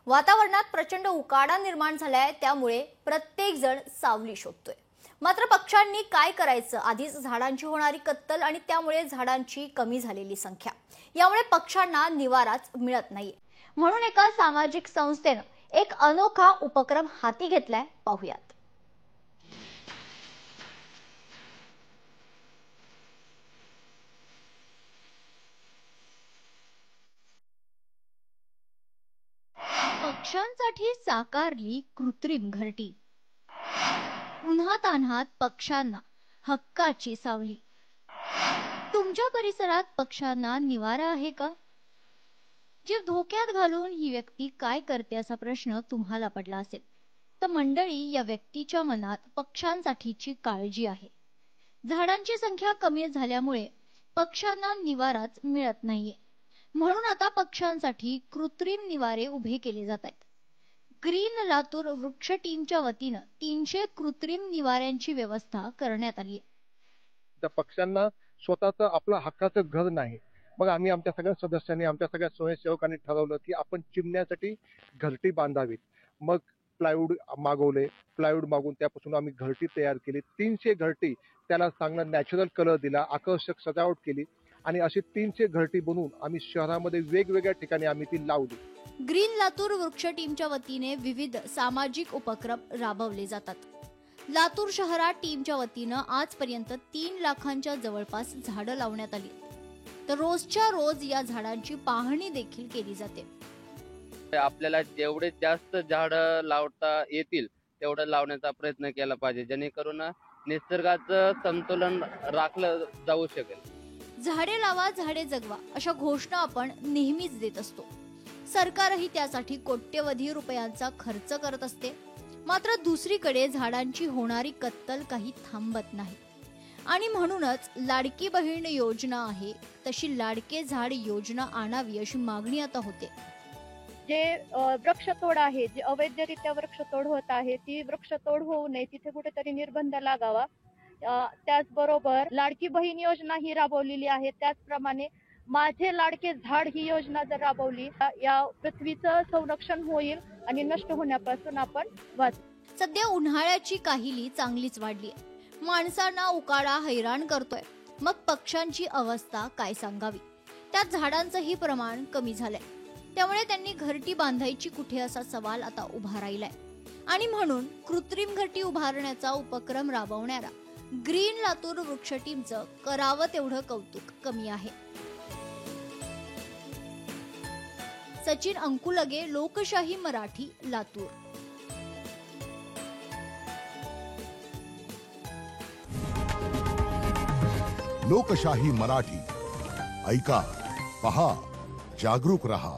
वातावरणात प्रचंड उकाडा निर्माण झालाय, त्यामुळे प्रत्येक जण सावली शोधतोय। मात्र पक्ष्यांनी काय करायचं? आधीच झाडांची होणारी कत्तल आणि त्यामुळे झाडांची कमी झालेली संख्या, यामुळे पक्ष्यांना निवाराच मिळत नाहीये। म्हणून एका सामाजिक संस्थेने एक अनोखा उपक्रम हाती घेतलाय, पाहूयात। पक्ष्यांसाठी साकारली कृत्रिम घरटी। उन्हातान्हात पक्ष्यांना हक्काची सावली। तुमच्या परिसरात पक्ष्यांना निवारा आहे का? जीव धोक्यात घालून ही व्यक्ती काय करते असा प्रश्न तुम्हाला पडला असेल तर मंडळी, या व्यक्तीच्या मनात पक्ष्यांसाठीची काळजी आहे। झाडांची संख्या कमी झाल्यामुळे पक्ष्यांना निवाराच मिळत नाहीये, म्हणून आता पक्ष्यांसाठी कृत्रिम निवारे उभे केले जात आहेत। ग्रीन लातूर वृक्ष टीमच्या वतीने 300 कृत्रिम निवाऱ्यांची व्यवस्था करण्यात आली आहे। त्या पक्ष्यांना स्वतःचं आपलं हक्काचं घर नाही, मग आम्ही आमच्या सगळ्या सदस्यांनी, आमच्या सगळ्या स्वयंसेवकांनी ठरवलं की आपण चिमण्यासाठी घरटी बांधावीत। मग प्लायवूड मागवले, प्लायवूड मागून त्यापासून आम्ही घरटी तयार केली। 300 घरटी, त्याला चांगला नॅचरल कलर दिला, आकर्षक सजावट केली आणि अशी 300 घरटी बनवून आम्ही शहरामध्ये वेगवेगळ्या ठिकाणी आम्ही ती लावली। ग्रीन लातूर वृक्ष टीमच्या वतीने विविध सामाजिक उपक्रम राबवले जातात। लातूर शहरात टीमच्या वतीने आजपर्यंत 3 लाखांच्या जवळपास झाडं लावण्यात आली, तर रोजच्या रोज या झाडांची पाहणी देखील केली जाते। आपल्याला जेवढे जास्त झाडं लावता येतील तेवढं लावण्याचा प्रयत्न केला पाहिजे, जेणेकरून निसर्गाचं संतुलन राखलं जाऊ शकेल। झाडे लावा, झाडे जगवा अशा घोषणा आपण नेहमीच देत असतो। सरकारही त्यासाठी कोट्यवधी रुपयांचा खर्च करत असते, मात्र दुसरीकडे झाडांची होणारी कत्तल काही थांबत नाही। आणि म्हणूनच लाडकी बहीण योजना आहे तशी लाडके झाड योजना आणावी अशी मागणी आता होते। जे वृक्षतोड आहे, जे अवैधरित्या वृक्षतोड होत आहे, ती वृक्षतोड होऊ नये, तिथे कुठेतरी निर्बंध लागावा। त्याचबरोबर लाडकी बहीण योजना ही राबवलेली आहे, त्याचप्रमाणे माझे लाडके झाड ही योजना जर राबवली, या पृथ्वीचं संरक्षण होईल आणि नष्ट होण्यापासून आपण वाचू। सध्या उन्हाळ्याची काहिली चांगलीच वाढली आहे, माणसांना उकाडा हैराण करतोय, मग पक्ष्यांची अवस्था काय सांगावी। त्यात झाडांचंही प्रमाण कमी झालंय, त्यामुळे त्यांनी घरटी बांधायची कुठे असा सवाल आता उभा राहिलाय। आणि म्हणून कृत्रिम घरटी उभारण्याचा उपक्रम राबवणारा ग्रीन लातूर वृक्ष टीमचं करावं तेवढं कौतुक कमी आहे। सचिन अंकुलगे, लोकशाही मराठी, लातूर। लोकशाही मराठी, ऐका, पहा, जागरूक रहा।